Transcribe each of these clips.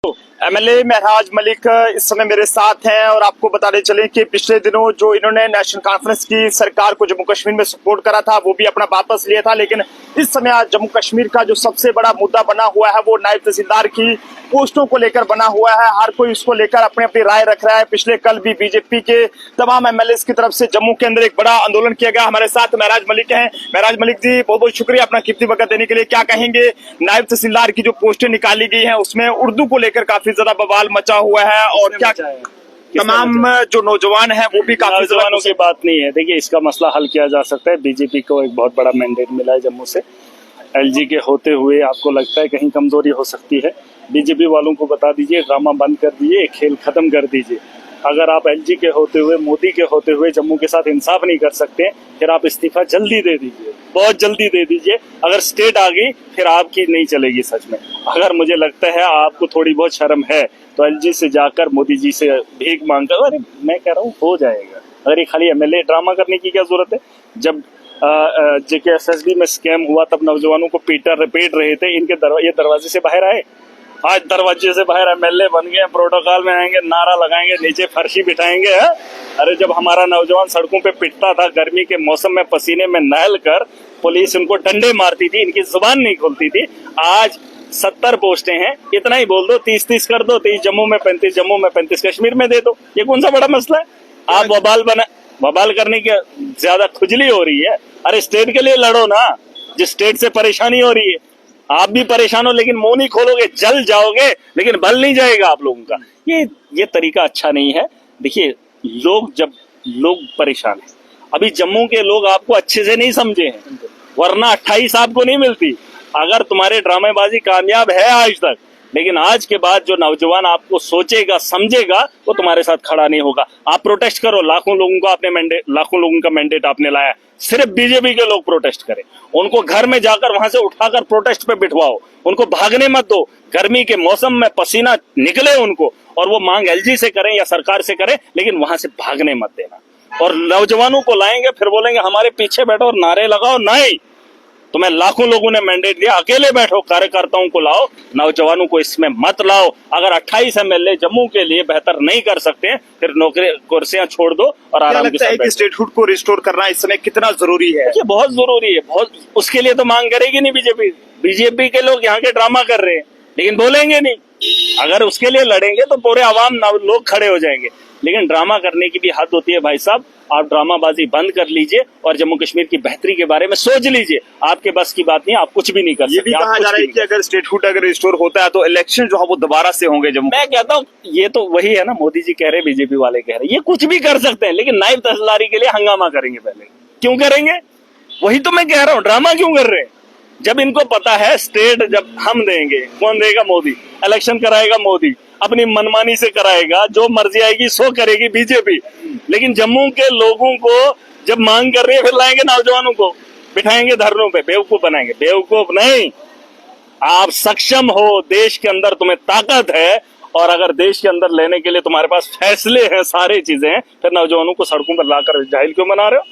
MLA महराज मलिक इस समय मेरे साथ हैं और आपको बताने चले कि पिछले दिनों जो इन्होंने नेशनल कॉन्फ्रेंस की सरकार को जम्मू कश्मीर में सपोर्ट करा था वो भी अपना वापस लिया था, लेकिन इस समय आज जम्मू कश्मीर का जो सबसे बड़ा मुद्दा बना हुआ है वो नायब तहसीलदार की पोस्टों को लेकर बना हुआ है। हर कोई उसको लेकर अपनी अपनी राय रख रहा है। पिछले कल भी बीजेपी के तमाम एमएलए की तरफ से जम्मू के अंदर एक बड़ा आंदोलन किया गया। हमारे साथ महराज मलिक हैं। महराज मलिक जी, बहुत बहुत शुक्रिया अपना कीमती वक्त देने के लिए। क्या कहेंगे, नायब तहसीलदार की जो पोस्टें निकाली गई हैं उसमें उर्दू को लेकर काफी ज्यादा बवाल मचा हुआ है और क्या तमाम जो नौजवान हैं वो भी काफी नौजवानों की बात नहीं है। देखिए, इसका मसला हल किया जा सकता है। बीजेपी को एक बहुत बड़ा मैंडेट मिला है जम्मू से। एलजी के होते हुए आपको लगता है कहीं कमजोरी हो सकती है? बीजेपी वालों को बता दीजिए, ड्रामा बंद कर दीजिए, खेल खत्म कर दीजिए। अगर आप एलजी के होते हुए, मोदी के होते हुए जम्मू के साथ इंसाफ नहीं कर सकते, फिर आप इस्तीफा जल्दी दे दीजिए, बहुत जल्दी दे दीजिए। अगर स्टेट आ गई फिर आपकी नहीं चलेगी सच में। अगर मुझे लगता है आपको थोड़ी बहुत शर्म है तो एलजी से जाकर मोदी जी से भीख मांगकर, अरे मैं कह रहा हूँ हो जाएगा। अगर ये खाली एमएलए ड्रामा करने की क्या जरूरत है? जब JKSSB में स्कैम हुआ तब नौजवानों को पीट रहे थे, इनके ये दरवाजे से बाहर आए। आज दरवाजे से बाहर एमएलए बन गए, प्रोटोकॉल में आएंगे, नारा लगाएंगे, नीचे फर्शी बिठाएंगे। अरे जब हमारा नौजवान सड़कों पे पिटता था, गर्मी के मौसम में पसीने में नहल कर, पुलिस उनको डंडे मारती थी, इनकी जुबान नहीं खुलती थी। आज 70 पोस्टें हैं, इतना ही बोल दो, 30-30 कर दो, 30 जम्मू में, 35 जम्मू में, 35 कश्मीर में दे दो। ये कौन सा बड़ा मसला है? आप बवाल करने की ज्यादा खुजली हो रही है। अरे स्टेट के लिए लड़ो ना, जिस स्टेट से परेशानी हो रही है। आप भी परेशान हो लेकिन मुंह नहीं खोलोगे, जल जाओगे लेकिन बल नहीं जाएगा आप लोगों का। ये तरीका अच्छा नहीं है। देखिए, लोग परेशान हैं। अभी जम्मू के लोग आपको अच्छे से नहीं समझे हैं, वरना 28 आपको नहीं मिलती। अगर तुम्हारे ड्रामेबाजी कामयाब है आज तक, लेकिन आज के बाद जो नौजवान आपको सोचेगा समझेगा वो तुम्हारे साथ खड़ा नहीं होगा। आप प्रोटेस्ट करो, लाखों लोगों का मैंडेट आपने लाया। सिर्फ बीजेपी के लोग प्रोटेस्ट करें, उनको घर में जाकर वहां से उठाकर प्रोटेस्ट पे बिठवाओ, उनको भागने मत दो। गर्मी के मौसम में पसीना निकले उनको, और वो मांग एलजी से करें या सरकार से करें, लेकिन वहां से भागने मत देना। और नौजवानों को लाएंगे फिर बोलेंगे हमारे पीछे बैठो और नारे लगाओ। नहीं, तुम्हें लाखों लोगों ने मैंडेट दिया, अकेले बैठो, कार्यकर्ताओं को लाओ, नौजवानों को इसमें मत लाओ। अगर 28 एमएलए जम्मू के लिए बेहतर नहीं कर सकते फिर नौकरी कुर्सियां छोड़ दो और आराम के साथ। स्टेटहुड को रिस्टोर करना इस समय कितना जरूरी है? ये बहुत जरूरी है, बहुत। उसके लिए तो मांग करेगी नहीं बीजेपी के लोग यहाँ के ड्रामा कर रहे हैं, लेकिन बोलेंगे नहीं। अगर उसके लिए लड़ेंगे तो पूरे आवाम लोग खड़े हो जाएंगे, लेकिन ड्रामा करने की भी हद होती है भाई साहब। आप ड्रामाबाजी बंद कर लीजिए और जम्मू कश्मीर की बेहतरी के बारे में सोच लीजिए। आपके बस की बात नहीं, आप कुछ भी नहीं कर सकते। ये भी कहा जा रहा है कि अगर स्टेटहुड अगर रिस्टोर होता है तो इलेक्शन जो है वो दोबारा से होंगे जम्मू। मैं कहता हूँ ये तो वही है ना, मोदी जी कह रहे, बीजेपी वाले कह रहे, ये कुछ भी कर सकते हैं, लेकिन नायब तहसीलदारी के लिए हंगामा करेंगे। पहले क्यों करेंगे? वही तो मैं कह रहा हूँ, ड्रामा क्यों कर रहे हैं? जब इनको पता है स्टेट जब हम देंगे, कौन देगा? मोदी। इलेक्शन कराएगा मोदी, अपनी मनमानी से कराएगा, जो मर्जी आएगी सो करेगी बीजेपी। लेकिन जम्मू के लोगों को जब मांग कर रही है फिर लाएंगे नौजवानों को, बिठाएंगे धरनों पे, बेवकूफ बनाएंगे। बेवकूफ नहीं, आप सक्षम हो, देश के अंदर तुम्हें ताकत है, और अगर देश के अंदर लेने के लिए तुम्हारे पास फैसले हैं, सारी चीजें हैं, फिर नौजवानों को सड़कों पर लाकर जाहिल क्यों बना रहे हो?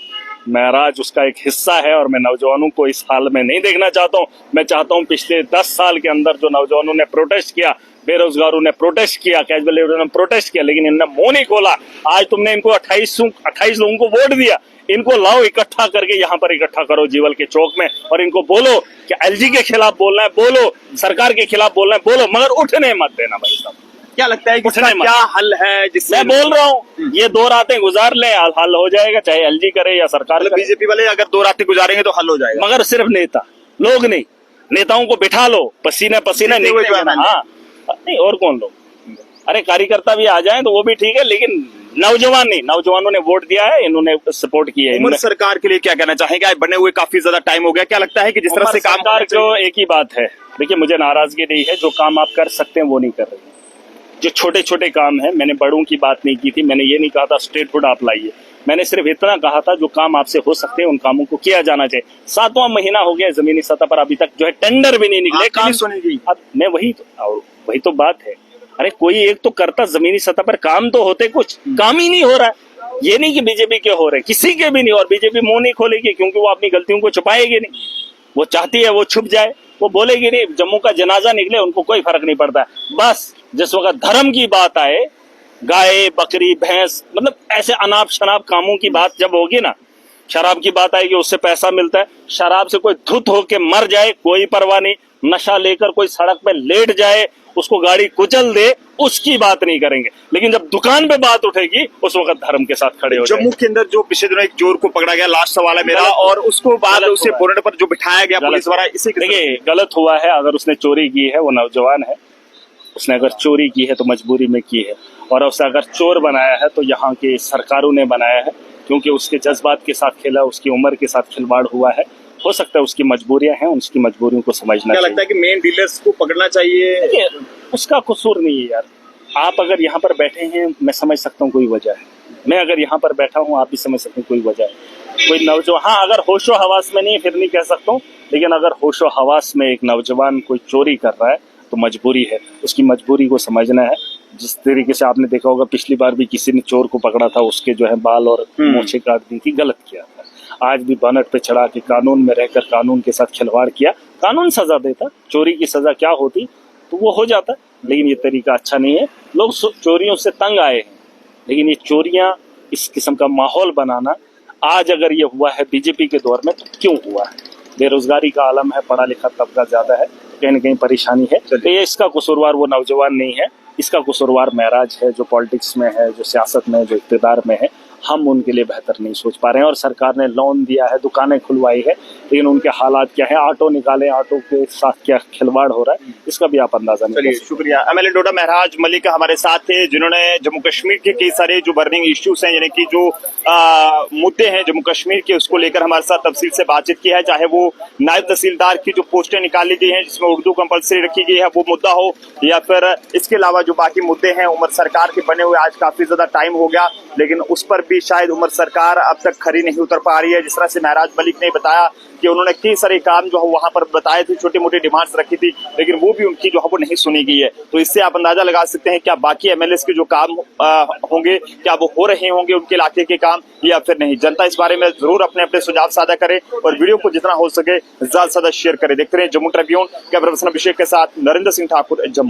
महराज उसका एक हिस्सा है और मैं नौजवानों को इस हाल में नहीं देखना चाहता हूँ। मैं चाहता हूँ पिछले 10 साल के अंदर जो नौजवानों ने प्रोटेस्ट किया, बेरोजगारों ने प्रोटेस्ट किया, कैजुअल लेबरर्स ने प्रोटेस्ट किया, लेकिन इनने मुंह नहीं खोला। आज तुमने इनको 28 लोगों को वोट दिया, इनको लाओ इकट्ठा करके यहाँ पर इकट्ठा करो जीवल के चौक में, और इनको बोलो कि एलजी के खिलाफ बोलना है, बोलो सरकार के खिलाफ बोलना है, बोलो, मगर उठने मत देना। भाई साहब, क्या लगता है कि इसका क्या हल है? जिससे मैं बोल रहा हूँ ये 2 रातें गुजार ले, हल हो जाएगा, चाहे एलजी करे या सरकार। बीजेपी वाले अगर 2 रातें गुजारेंगे तो हल हो जाएगा, मगर सिर्फ नेता लोग नहीं, नेताओं को बिठा लो, पसीने निकले। हाँ नहीं, और कौन लोग? अरे कार्यकर्ता भी आ जाएं तो वो भी ठीक है, लेकिन नौजवान नहीं। नौजवानों ने वोट दिया है, इन्होंने सपोर्ट किया है। उमर सरकार के लिए क्या कहना चाहेंगे? आज बने हुए काफी ज्यादा टाइम हो गया, क्या लगता है कि जिस तरह से काम सरकार को एक ही बात है, देखिए मुझे नाराजगी नहीं है, जो काम आप कर सकते हैं वो नहीं कर रहे हैं। जो छोटे छोटे काम है, मैंने बड़ों की बात नहीं की थी, मैंने ये नहीं कहा था स्टेटहुड आप लाइए, मैंने सिर्फ इतना कहा था जो काम आपसे हो सकते हैं उन कामों को किया जाना चाहिए। 7वां महीना हो गया, जमीनी सतह पर अभी तक जो है टेंडर भी नहीं निकले, काम सुनेगी। अब मैं वही तो बात है। अरे कोई एक तो करता, जमीनी सतह पर काम तो होते, कुछ काम ही नहीं हो रहा है। ये नहीं कि बीजेपी के हो रहे, किसी के भी नहीं, और बीजेपी मुंह नहीं खोलेगी क्योंकि वो अपनी गलतियों को छुपाएगी नहीं। वो चाहती है वो छुप जाए, वो बोलेगी नहीं, जम्मू का जनाजा निकले उनको कोई फर्क नहीं पड़ता। बस जिस वक्त धर्म की बात आए, गाय बकरी भैंस मतलब ऐसे अनाप शनाप कामों की बात जब होगी ना, शराब की बात आएगी, उससे पैसा मिलता है, शराब से कोई धुत होके मर जाए कोई परवाह नहीं, नशा लेकर कोई सड़क पे लेट जाए, उसको गाड़ी कुचल दे, उसकी बात नहीं करेंगे। लेकिन जब दुकान पे बात उठेगी उस वक्त धर्म के साथ खड़े हो जाएंगे। जम्मू के अंदर जो पिछले दिनों एक चोर को पकड़ा गया, लास्ट सवाल है मेरा, और उसको बाद उसे बोनट पर जो बिठाया गया पुलिस द्वारा, इसी देखिए गलत हुआ है। अगर उसने चोरी की है, वो नौजवान है, उसने अगर चोरी की है तो मजबूरी में की है, और उसे अगर चोर बनाया है तो यहाँ के सरकारों ने बनाया है, क्योंकि उसके जज्बात के साथ खेला, उसकी उम्र के साथ खिलवाड़ हुआ है। हो सकता है उसकी मजबूरियां हैं, उसकी मजबूरियों को समझना क्या लगता है कि मेन डीलर्स को पकड़ना चाहिए? उसका कसूर नहीं है यार। आप अगर यहाँ पर बैठे हैं, मैं समझ सकता हूँ कोई वजह है, मैं अगर यहाँ पर बैठा हूँ आप भी समझ सकते हैं कोई वजह है। कोई नौजवान, हाँ अगर होशो हवास में नहीं फिर नहीं कह सकता हूँ, लेकिन अगर होशो हवास में एक नौजवान कोई चोरी कर रहा है तो मजबूरी है, उसकी मजबूरी को समझना है। जिस तरीके से आपने देखा होगा पिछली बार भी किसी ने चोर को पकड़ा था, उसके जो है बाल और मूछें काट दी थी, गलत किया था। आज भी बनट पे चढ़ा के कानून में रहकर कानून के साथ खिलवाड़ किया, कानून सजा देता, चोरी की सजा क्या होती तो वो हो जाता, लेकिन ये तरीका अच्छा नहीं है। लोग चोरियों से तंग आए हैं, लेकिन ये चोरियां, इस किस्म का माहौल बनाना, आज अगर ये हुआ है बीजेपी के दौर में तो क्यों हुआ है? बेरोजगारी का आलम है, पढ़ा लिखा तबका ज्यादा है, कहीं न कहीं परेशानी है। तो ये इसका कसूरवार वो नौजवान नहीं है, इसका कसूरवार महराज है जो पॉलिटिक्स में है, जो सियासत में है, जो इक़्तिदार में है। हम उनके लिए बेहतर नहीं सोच पा रहे हैं। और सरकार ने लोन दिया है, दुकानें खुलवाई है, लेकिन उनके हालात क्या है, ऑटो निकाले, ऑटो के साथ क्या खिलवाड़ हो रहा है, इसका भी आप अंदाजा नहीं। चलिए शुक्रिया। एमएलए डोडा महराज मलिक हमारे साथ थे, जिन्होंने जम्मू कश्मीर के कई सारे जो बर्निंग इश्यूज हैं, यानी कि जो मुद्दे हैं जम्मू कश्मीर के, उसको लेकर हमारे साथ तफसील से बातचीत की है। चाहे वो नायब तहसीलदार की जो पोस्टें निकाली गई हैं जिसमें उर्दू कंपलसरी रखी गई है वो मुद्दा हो, या फिर इसके अलावा जो बाकी मुद्दे हैं उमर सरकार के बने हुए, आज काफी ज्यादा टाइम हो गया लेकिन उस पर भी शायद उमर सरकार अब तक खरी नहीं उतर पा रही है। जिस तरह से महराज मलिक ने बताया कि उन्होंने कई सारे काम जो है वहां पर बताए थे, छोटी मोटी डिमांड्स रखी थी, लेकिन वो भी उनकी जो है वो नहीं सुनी गई है। तो इससे आप अंदाजा लगा सकते हैं क्या बाकी एमएलएस के जो काम होंगे, क्या वो हो रहे होंगे उनके इलाके के काम या फिर नहीं। जनता इस बारे में जरूर अपने अपने सुझाव साझा करे और वीडियो को जितना हो सके ज्यादा से ज्यादा शेयर करे। देखते रहे जम्मू ट्रिब्यून, कैमरा पर्सन अभिषेक के साथ नरेंद्र सिंह ठाकुर, जम्मू।